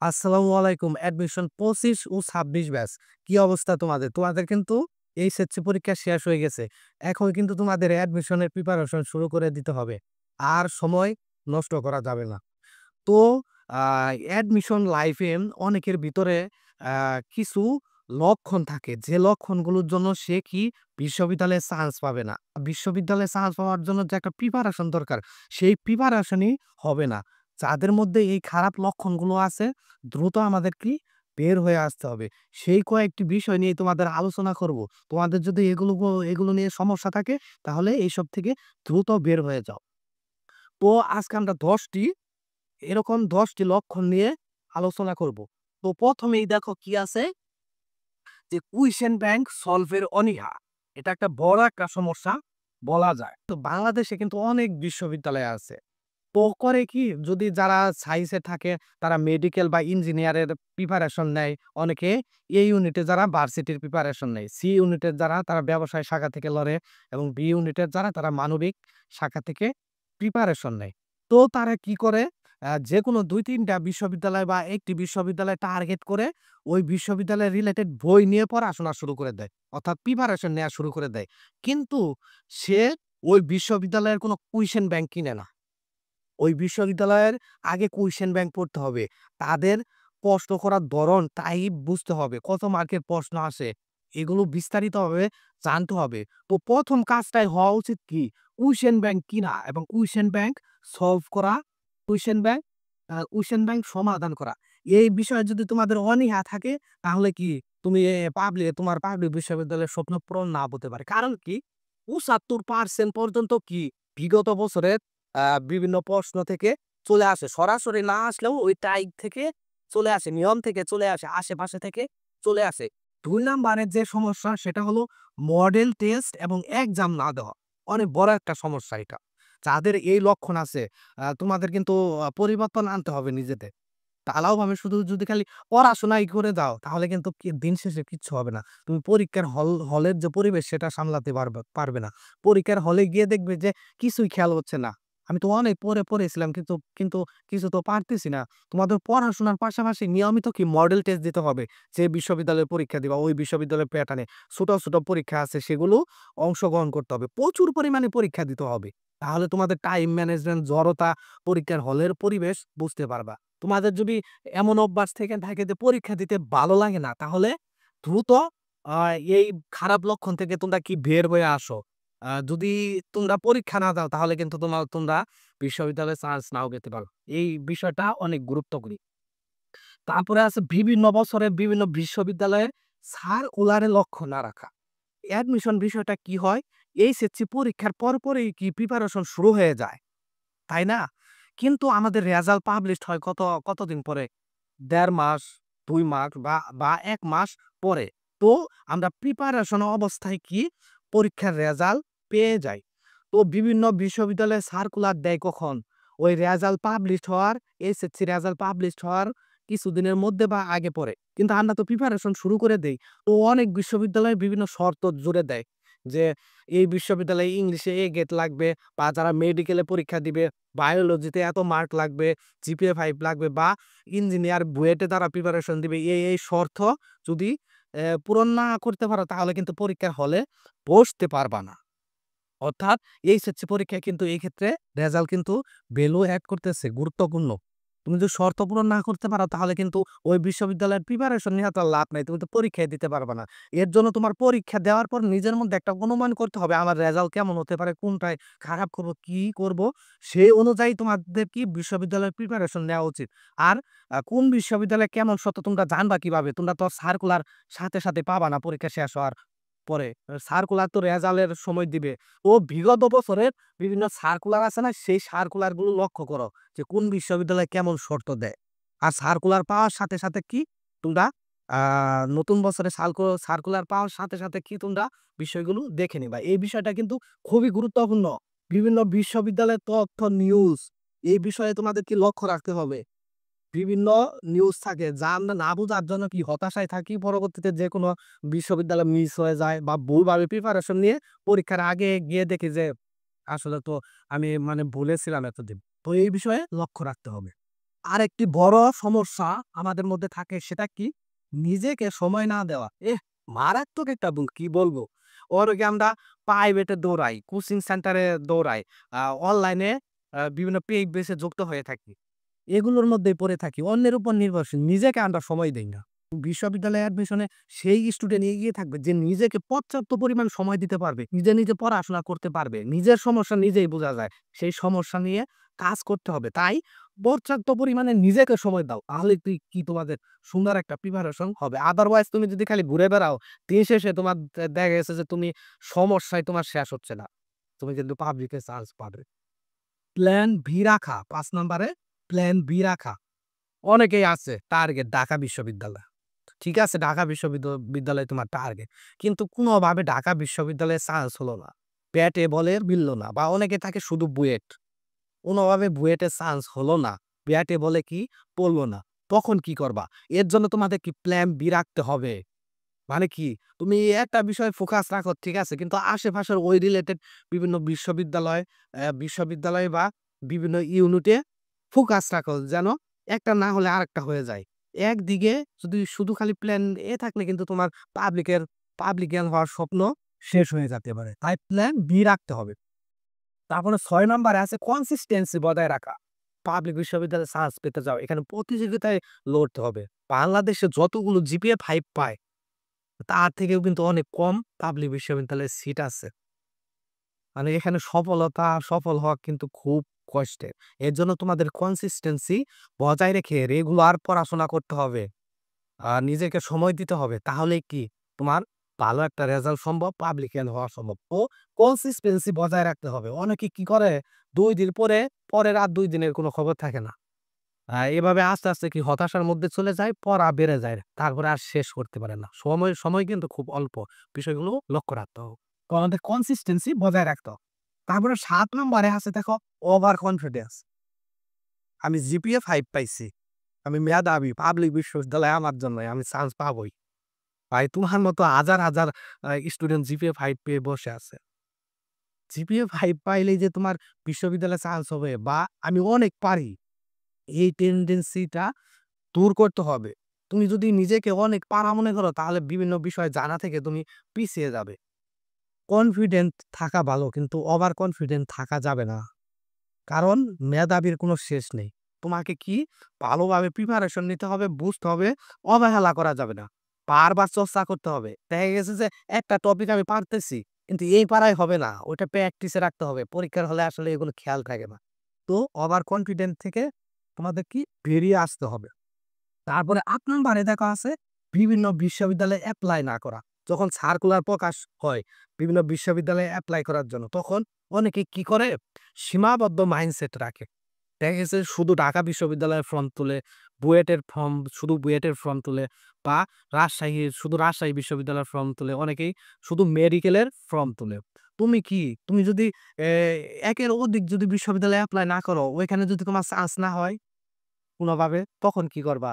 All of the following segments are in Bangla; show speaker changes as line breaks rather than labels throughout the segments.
আসসালামু আলাইকুম। অ্যাডমিশন ২৫ ও ২৬ ব্যাচ। কি অবস্থা তোমাদের? তোমাদের কিন্তু এইচএসসি পরীক্ষা শেষ হয়ে গেছে। এখন কিন্তু তোমাদের অ্যাডমিশনের প্রিপারেশন শুরু করে দিতে হবে। আর সময় নষ্ট করা যাবে না। তো আ অ্যাডমিশন লাইফে অনেকের ভিতরে আ কিছু লক্ষণ থাকে। যে লক্ষণগুলোর জন্য সে কি বিশ্ববিদ্যালয়ে চান্স পাবে না। বিশ্ববিদ্যালয়ে চান্স পাওয়ার জন্য যে একটা প্রিপারেশন দরকার, সেই প্রিপারেশনই হবে না। যাদের মধ্যে এই খারাপ লক্ষণগুলো আছে, দ্রুত আমাদের কি বের হয়ে আসতে হবে। সেই কয়েকটি বিষয় নিয়ে তোমাদের আলোচনা করব। তোমাদের যদি এগুলো নিয়ে সমস্যা থাকে, তাহলে এইসব থেকে দ্রুত বের হয়ে যাও। তো আজকে আমরা ১০ টি এরকম ১০ টি লক্ষণ নিয়ে আলোচনা করব। তো ১ম এই দেখো কি আছে যে কুইশন ব্যাংক সলভের অনীহা। এটা একটা বড় একটা সমস্যা বলা যায়। তো বাংলাদেশে কিন্তু অনেক বিশ্ববিদ্যালয় আছে। তো করে কি যদি যারা সায়েন্সে থাকে তারা মেডিকেল বা ইঞ্জিনিয়ারের প্রিপারেশন নেয়। অনেকে এ ইউনিটে যারা ভার্সিটির প্রিপারেশন নেয়। সি ইউনিটের যারা তারা ব্যবসায় শাখা থেকে লড়ে এবং বি ইউনিটের যারা তারা মানবিক শাখা থেকে প্রিপারেশন নেয়। তো তারা কি করে যেকোনো ২-৩ টা বিশ্ববিদ্যালয় বা একটি বিশ্ববিদ্যালয় টার্গেট করে ওই বিশ্ববিদ্যালয়ের রিলেটেড বই নিয়ে পড়াশোনা শুরু করে দেয়। অর্থাৎ প্রিপারেশন নেয়া শুরু করে দেয়। কিন্তু সে ওই বিশ্ববিদ্যালয়ের কোনো কুইশন ব্যাংক কিনে না। ওই বিশ্ববিদ্যালয়ের আগে কুইশন ব্যাংক পড়তে হবে। তাদের প্রশ্ন করার ধরন তাই বুঝতে হবে। কত মার্কের প্রশ্ন আসে, এগুলো বিস্তারিতভাবে জানতে হবে। তো ১ম কাজটাই হওয়া উচিত কি? কুইশন ব্যাংক কিনা এবং কুইশন ব্যাংক সলভ করা, কুইশন ব্যাংক কুইশন ব্যাংক সমাধান করা। এই বিষয়ে যদি তোমাদের অনীহা থাকে তাহলে কি তুমি তোমার পাবলিক বিশ্ববিদ্যালয়ের স্বপ্ন পূরণ না হতে পারে। কারণ কি? ৭৫% পর্যন্ত কি বিগত বছরের বিভিন্ন প্রশ্ন থেকে চলে আসে। সরাসরি না আসলেও ওই টাইপ থেকে চলে আসে, নিয়ম থেকে চলে আসে, আশেপাশে থেকে চলে আসে। ২ নাম্বারের যে সমস্যা সেটা হলো মডেল টেস্ট এবং এক্সাম না দেওয়া। অনেক বড় একটা সমস্যা এটা। যাদের এই লক্ষণ আছে তোমাদের কিন্তু পরিবর্তন আনতে হবে নিজেদের। ঢালাওভাবে শুধু যদি খালি পড়াশোনাই করে যাও তাহলে কিন্তু দিন শেষে কিচ্ছু হবে না। তুমি পরীক্ষার হলের যে পরিবেশ সেটা সামলাতে পারবে না। পরীক্ষার হলে গিয়ে দেখবে যে কিছুই খেয়াল হচ্ছে না। আমি তো অনেক পড়েছিলাম কিন্তু কিছু তো পারতেছি না। তোমাদের পড়াশোনার পাশাপাশি নিয়মিত কি মডেল টেস্ট দিতে হবে। যে বিশ্ববিদ্যালয়ে পরীক্ষা দিবা ওই বিশ্ববিদ্যালয়ের প্যাটার্নে ছোট পরীক্ষা আছে সেগুলো অংশগ্রহণ করতে হবে। প্রচুর পরিমাণে পরীক্ষা দিতে হবে। তাহলে তোমাদের টাইম ম্যানেজমেন্ট, জড়তা, পরীক্ষার হলের পরিবেশ বুঝতে পারবা। তোমাদের যদি এমন অভ্যাস থেকে থাকে যে পরীক্ষা দিতে ভালো লাগে না, তাহলে দ্রুত আ এই খারাপ লক্ষণ থেকে তোমরা কি বের হয়ে আসো। যদি তোমরা পরীক্ষা না দাও তাহলে কিন্তু তোমরা বিশ্ববিদ্যালয়ে চান্স নাও পেতে পারো। এই বিষয়টা অনেক গুরুত্বপূর্ণ। তারপরে আছে বিভিন্ন বছরে বিভিন্ন বিশ্ববিদ্যালয়ের সার্কুলারে লক্ষ্য না রাখা। অ্যাডমিশন বিষয়টা কি হয়? এইচএসসি পরীক্ষার পরপরই কি প্রিপারেশন শুরু হয়ে যায়। তাই না? কিন্তু আমাদের রেজাল্ট পাবলিশড হয় কতদিন পরে? ১.৫ মাস, ২ মাস বা ১ মাস পরে। তো আমরা প্রিপারেশন অবস্থায় কি পরীক্ষার রেজাল্ট পেয়ে যাই। তো বিভিন্ন বিশ্ববিদ্যালয়ে সার্কুলার দেয় কখন? ওই রেজাল্ট পাবলিশড হওয়ার এসএসসি রেজাল্ট পাবলিশড হওয়ার কিছুদিনের মধ্যে বা আগে পরে। কিন্তু আমরা তো প্রিপারেশন শুরু করে দেই। তো অনেক বিশ্ববিদ্যালয়ে বিভিন্ন শর্ত জুড়ে দেয় যে এই বিশ্ববিদ্যালয়ে ইংলিশে এ গ্রেড লাগবে বা যারা মেডিকেলে পরীক্ষা দিবে, বায়োলজিতে এত মার্ক লাগবে, জিপিএ 5 লাগবে বা ইঞ্জিনিয়ার বুয়েটে তারা প্রিপারেশন দিবে। এই শর্ত যদি পূরণ না করতে পারো তাহলে কিন্তু পরীক্ষার হলে বসতে পারবা না। অর্থাৎ এইচএসসি পরীক্ষায় কিন্তু এই ক্ষেত্রে রেজাল্ট কিন্তু ভ্যালু এড করতেছে, গুরুত্বপূর্ণ। তুমি যদি শর্ত পূরণ না করতে পারো তাহলে কিন্তু ওই বিশ্ববিদ্যালয়ের প্রিপারেশন নিয়ে তো আর লাভ নাই। তুমি তো পরীক্ষাই দিতে পারবা না। এর জন্য তোমার পরীক্ষা দেওয়ার পর নিজের মধ্যে একটা অনুমান করতে হবে আমার রেজাল্ট কেমন হতে পারে, কোনটায় খারাপ করব, কি করব সেই অনুযায়ী তোমাদের কি বিশ্ববিদ্যালয়ের প্রিপারেশন নেওয়া উচিত। আর কোন বিশ্ববিদ্যালয়ে কেমন শর্ত তোমরা জানবা কিভাবে? তোমরা তো সার্কুলার সাথে পাবা না পরীক্ষা শেষ হওয়ার পরে। সার্কুলার তো রেজাল্টের সময় দিবে। ও বিগত বছরের বিভিন্ন সার্কুলার আছে না? সেই সার্কুলার গুলো লক্ষ্য করো যে কোন বিশ্ববিদ্যালয় কেমন শর্ত দেয়। আর সার্কুলার পাওয়ার সাথে কি তোমরা আ নতুন বছরে সার্কুলার পাওয়ার সাথে কি তোমরা বিষয়গুলো দেখে নিবা। এই বিষয়টা কিন্তু খুবই গুরুত্বপূর্ণ। বিভিন্ন বিশ্ববিদ্যালয়ের তথ্য, নিউজ এই বিষয়ে তোমাদের কি লক্ষ্য রাখতে হবে। বিভিন্ন নিউজ থাকে যা আমরা না বুঝার জন্য কি হতাশায় থাকি। পরবর্তীতে যেকোনো বিশ্ববিদ্যালয় মিস হয়ে যায় বা ভুলভাবে প্রিপারেশন নিয়ে পরীক্ষার আগে গিয়ে দেখি যে আসলে তো আমি মানে ভুলে ছিলাম এতদিন। তো এই বিষয়ে লক্ষ্য রাখতে হবে। আরেকটি বড় সমস্যা আমাদের মধ্যে থাকে সেটা কি? নিজেকে সময় না দেওয়া। মারাত্মক একটা ভুল কি বলবো? ওরকে আমরা প্রাইভেটে দৌড়াই, কোচিং সেন্টারে দৌড়াই, অনলাইনে বিভিন্ন পেইড বেসে যুক্ত হয়ে থাকি। এগুলোর মধ্যেই পড়ে থাকি। অন্যের উপর নির্ভরশীল। নিজেকে আমরা সময় দেই না। বিশ্ববিদ্যালয়ে অ্যাডমিশনে সেই স্টুডেন্ট এগিয়ে থাকবে যে নিজেকে পর্যাপ্ত পরিমাণ সময় দিতে পারবে। নিজে পড়াশোনা করতে পারবে। নিজের সমস্যা নিজেই বোঝা যায়। সেই সমস্যা নিয়ে কাজ করতে হবে। তাই পর্যাপ্ত পরিমাণে নিজেকে সময় দাও। তাহলে কি তোমাদের সুন্দর একটা প্রিপারেশন হবে। আদারওয়াইজ তুমি যদি খালি ঘুরে বেড়াও, দিন শেষে তোমার দেখা গেছে যে তুমি সমস্যায় তোমার শেষ হচ্ছে না। তুমি কিন্তু পাবলিকে চান্স পাবে। প্ল্যান বি রাখা ৫ নাম্বারে প্ল্যান বি রাখা। অনেকেই আছে টার্গেট ঢাকা বিশ্ববিদ্যালয়। ঠিক আছে, ঢাকা বিশ্ববিদ্যালয় তোমার টার্গেট। কিন্তু কোনোভাবে ঢাকা বিশ্ববিদ্যালয়ে চান্স হলো না। ব্যাটে বলে মিলল না বা অনেকে থাকে শুধু বুয়েট। কোনোভাবে বুয়েটে চান্স হলো না। ব্যাটে বলে কি পড়ল না। তখন কি করবা? এর জন্য তোমাদের কি প্ল্যান বি রাখতে হবে। মানে কি? তুমি একটা বিষয়ে ফোকাস রাখো ঠিক আছে। কিন্তু আশেপাশের ওই রিলেটেড বিভিন্ন বিশ্ববিদ্যালয় বা বিভিন্ন ইউনিটে ফোকাস রাখো যেন একটা না হলে আরেকটা হয়ে যায়। একদিকে যদি শুধু খালি প্ল্যান এ থাকলে কিন্তু তোমার পাবলিকান হওয়ার স্বপ্ন শেষ হয়ে যেতে পারে। তাই প্ল্যান বি রাখতে হবে। তারপরে ৬ নাম্বারে আছে কনসিস্টেন্সি বজায় রাখা। পাবলিক বিশ্ববিদ্যালয়ে চান্স পেতে যাও। এখানে প্রতিযোগিতায় লড়তে হবে। বাংলাদেশে যতগুলো জিপিএ ৫ পায় তার থেকেও কিন্তু অনেক কম পাবলিক বিশ্ববিদ্যালয়ে সিট আছে। মানে এখানে সফল হওয়া কিন্তু খুব কষ্টের। এর জন্য তোমাদের কনসিস্টেন্সি বজায় রেখে রেগুলার পড়াশোনা করতে হবে। নিজেকে সময় দিতে হবে। তাহলেই কি তোমার ভালো একটা রেজাল্ট সম্ভব, পাবলিকান হওয়া সম্ভব। তো কনসিস্টেন্সি বজায় রাখতে হবে। অনেকে কি করে ২ দিন পরের আর ২ দিনের কোনো খবর থাকে না। এভাবে আস্তে কি হতাশার মধ্যে চলে যায়, পড়া বেড়ে যায়। তারপরে আর শেষ করতে পারে না। সময় কিন্তু খুব অল্প। বিষয়গুলো লক্ষ্য রাখতে হবে। তো আমাদের কনসিস্টেন্সি বজায় রাখতে হবে। তারপরে ৭ নম্বরে আছে দেখো ওভার কনফিডেন্স। আমি জিপিএ ৫ পাইছি। আমি মেধাবী। পাবলিক বিশ্ববিদ্যালয় আমার জন্যই। আমি চান্স পাবোই। ভাই তোমার মতো হাজার স্টুডেন্ট জিপিএ ৫ পেয়ে বসে আছে। জিপিএ ৫ পাইলেই যে তোমার বিশ্ববিদ্যালয়ে চান্স হবে বা আমি অনেক পারি, এই টেনডেন্সিটা দূর করতে হবে। তুমি যদি নিজেকে অনেক পারা মনে করো তাহলে বিভিন্ন বিষয় জানা থেকে তুমি পিছিয়ে যাবে। কনফিডেন্ট থাকা ভালো কিন্তু ওভার কনফিডেন্ট থাকা যাবে না। কারণ মেধাবীর কোনো শেষ নেই। তোমাকে কি ভালোভাবে প্রিপারেশন নিতে হবে, বুঝতে হবে, অবহেলা করা যাবে না। বারবার চর্চা করতে হবে। দেখা গেছে যে একটা টপিক আমি পারতেছি কিন্তু এই পারায় হবে না। ওইটা প্র্যাকটিসে রাখতে হবে। পরীক্ষার হলে আসলে এগুলো খেয়াল থাকে না। তো ওভার কনফিডেন্ট থেকে তোমাদের কি বেরিয়ে আসতে হবে। তারপরে ৮ নম্বরে দেখা আছে বিভিন্ন বিশ্ববিদ্যালয়ে এপ্লাই না করা। যখন সার্কুলার প্রকাশ হয় বিভিন্ন বিশ্ববিদ্যালয়ে এপ্লাই করার জন্য, তখন অনেকে কি করে? সীমাবদ্ধ মাইন্ডসেট রাখে। দেখা গেছে শুধু ঢাকা বিশ্ববিদ্যালয়ের ফর্ম তুলে, শুধু বুয়েটের ফর্ম তুলে বা শুধু রাজশাহী বিশ্ববিদ্যালয়ের ফর্ম তুলে, অনেকেই শুধু মেডিকেলের ফর্ম তুলে। তুমি যদি এ একের অধিক যদি বিশ্ববিদ্যালয়ে এপ্লাই না করো, ওইখানে যদি তোমার চান্স না হয় কোনোভাবে, তখন কি করবা?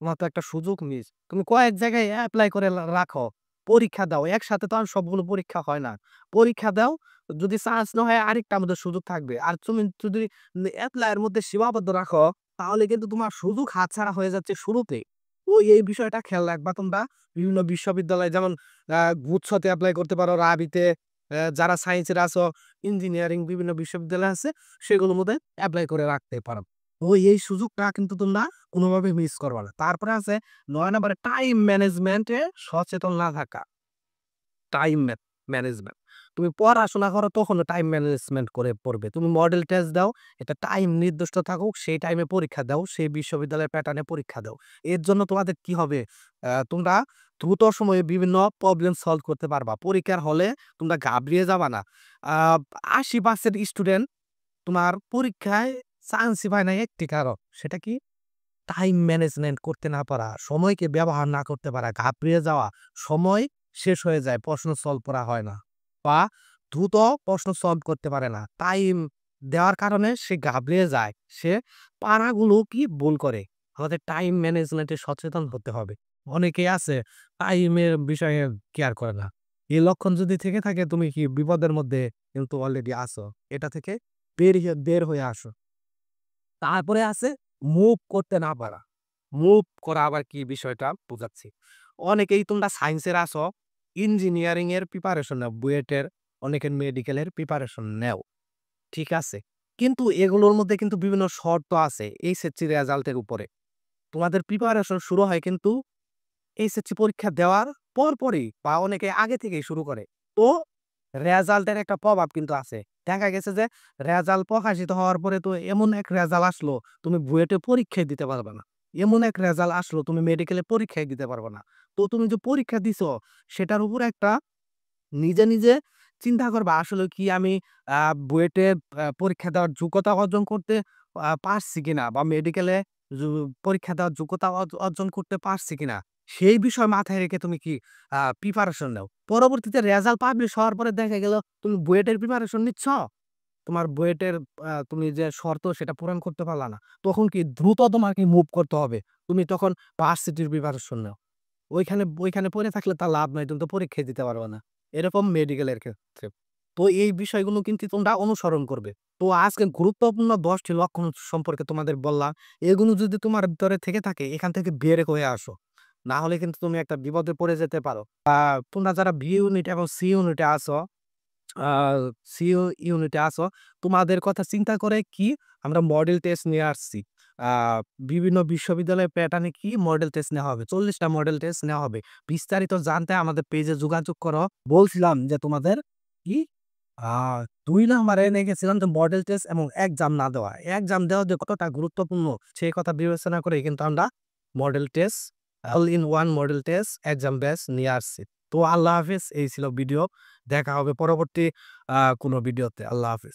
তোমার তো একটা সুযোগ মিস। তুমি কয়েক জায়গায় এপ্লাই করে রাখো। পরীক্ষা দাও। একসাথে তো আর সবগুলো পরীক্ষা হয় না। পরীক্ষা দাও। যদি চান্স না হয় আরেকটা আমাদের সুযোগ থাকবে। আর তুমি যদি এপ্লাই এর মধ্যে সীমাবদ্ধ রাখো তাহলে কিন্তু তোমার সুযোগ হাতছাড়া হয়ে যাচ্ছে শুরুতেই। তো এই বিষয়টা খেয়াল রাখবা তোমরা। বিভিন্ন বিশ্ববিদ্যালয় যেমন গুচ্ছতে এপ্লাই করতে পারো, রাবিতে, যারা সায়েন্সের আছো, ইঞ্জিনিয়ারিং বিভিন্ন বিশ্ববিদ্যালয় আছে সেগুলোর মধ্যে এপ্লাই করে রাখতে পারো। তো এই সুযোগটা কিন্তু তোমরা কোনোভাবে মিস করবা না। তারপরে আছে ৯ নাম্বারে টাইম ম্যানেজমেন্টে সচেতন না থাকা। Time management. তুমি পড়াশোনা করো তখনও টাইম ম্যানেজমেন্ট করে পড়বে। তুমি মডেল টেস্ট দাও, এটা টাইম নির্দিষ্ট থাকুক, সেই টাইমে পরীক্ষা দাও, সেই বিশ্ববিদ্যালয়ের প্যাটার্নে পরীক্ষা দাও। এর জন্য তোমাদের কি হবে? তোমরা দ্রুত সময়ে বিভিন্ন প্রবলেম সলভ করতে পারবা। পরীক্ষার হলে তোমরা ঘাবড়িয়ে যাবা না। আ ৮০% স্টুডেন্ট তোমার পরীক্ষায় চান্সই পায় না একটি কারণ। সেটা কি? টাইম ম্যানেজমেন্ট করতে না পারা, সময়কে ব্যবহার না করতে পারা, ঘাবড়িয়ে যাওয়া, সময় শেষ হয়ে যায়, প্রশ্ন সলভ করা হয় না বা দ্রুত প্রশ্ন সলভ করতে পারে না। টাইম দেওয়ার কারণে সে ঘাবড়িয়ে যায়। সে পারাগুলো কি ভুল করে। আমাদের টাইম ম্যানেজমেন্টে সচেতন হতে হবে। অনেকেই আছে টাইমের বিষয়ে কেয়ার করে না। এই লক্ষণ যদি থেকে থাকে তুমি কি বিপদের মধ্যে কিন্তু অলরেডি আছো। এটা থেকে বের হয়ে আসো। তারপরে আছে মুভ করতে না পারা। মুভ করা আবার কি বিষয়টা বুঝাচ্ছি। অনেকেই তোমরা সায়েন্সের আসো, ইঞ্জিনিয়ারিং এর প্রিপারেশন নাও, বুয়েটের, অনেকের মেডিকেলের প্রিপারেশন নেও। ঠিক আছে? কিন্তু এগুলোর মধ্যে কিন্তু বিভিন্ন শর্ত আছে এইচএসসি রেজাল্টের উপরে। তোমাদের প্রিপারেশন শুরু হয় কিন্তু এইচএসসি পরীক্ষা দেওয়ার পরপরই বা অনেকে আগে থেকেই শুরু করে। তো রেজাল্টের একটা প্রভাব কিন্তু আছে। দেখা গেছে যে রেজাল্ট প্রকাশিত হওয়ার পরে তো এমন এক রেজাল্ট আসলো, তুমি বুয়েটে পরীক্ষাই দিতে পারবা না। এমন এক রেজাল্ট আসলো, তুমি মেডিকেলে পরীক্ষাই দিতে পারবা না। তো তুমি যে পরীক্ষা দিছো, সেটার উপর একটা নিজে চিন্তা করবা আসলে কি আমি আ বুয়েটে পরীক্ষা দেওয়ার যোগ্যতা অর্জন করতে পারছি কিনা বা মেডিকেলে জু পরীক্ষা দেওয়ার যোগ্যতা অর্জন করতে পারছি কিনা। সেই বিষয় মাথায় রেখে তুমি কি প্রিপারেশন নাও। পরবর্তীতে রেজাল্ট পাবলিশ হওয়ার পরে দেখা গেল তুমি বুয়েটের প্রিপারেশন নিচ্ছ। তোমার বুয়েটের তুমি যে শর্ত সেটা পূরণ করতে পারলা না। তখন কি দ্রুত তোমাকে মুভ করতে হবে। তুমি তখন ভার্সিটির প্রিপারেশন নাও। ওইখানে পড়ে থাকলে তার লাভ নাই। তুমি তো পরীক্ষাই দিতে পারবা না। এরকম মেডিকেলের ক্ষেত্রে। তো এই বিষয়গুলো কিন্তু তোমরা অনুসরণ করবে। তো আজকে গুরুত্বপূর্ণ ১০ টি লক্ষণ সম্পর্কে তোমাদের বললাম। এগুলো যদি তোমার ভিতরে থেকে থাকে এখান থেকে বের হয়ে আসো। না হলে কিন্তু তুমি একটা বিপদে পড়ে যেতে পারো। তোমরা যারা বি ইউনিট এবং সি ইউনিটে আছো আ সিও ইউনিটে আছো, তোমাদের কথা চিন্তা করে কি আমরা মডেল টেস্ট নিয়ে আসছি। আ বিভিন্ন বিশ্ববিদ্যালয়ের প্যাটার্নে কি মডেল টেস্ট নেওয়া হবে। ৪০ টা মডেল টেস্ট নেওয়া হবে। বিস্তারিত জানতে আমাদের পেজে যোগাযোগ করো। বলছিলাম যে তোমাদের কি আ ২ নাম্বারে এনে গেছিলাম যে মডেল টেস্ট এবং এক্সাম না দেওয়া। এক্সাম দেওয়া যে কতটা গুরুত্বপূর্ণ সেই কথা বিবেচনা করে কিন্তু আমরা model test, all in one model test exam batch নিয়ে আসছি। তো আল্লাহ হাফেজ। এই ছিল ভিডিও। দেখা হবে পরবর্তী কোনো ভিডিওতে। আল্লাহ হাফেজ।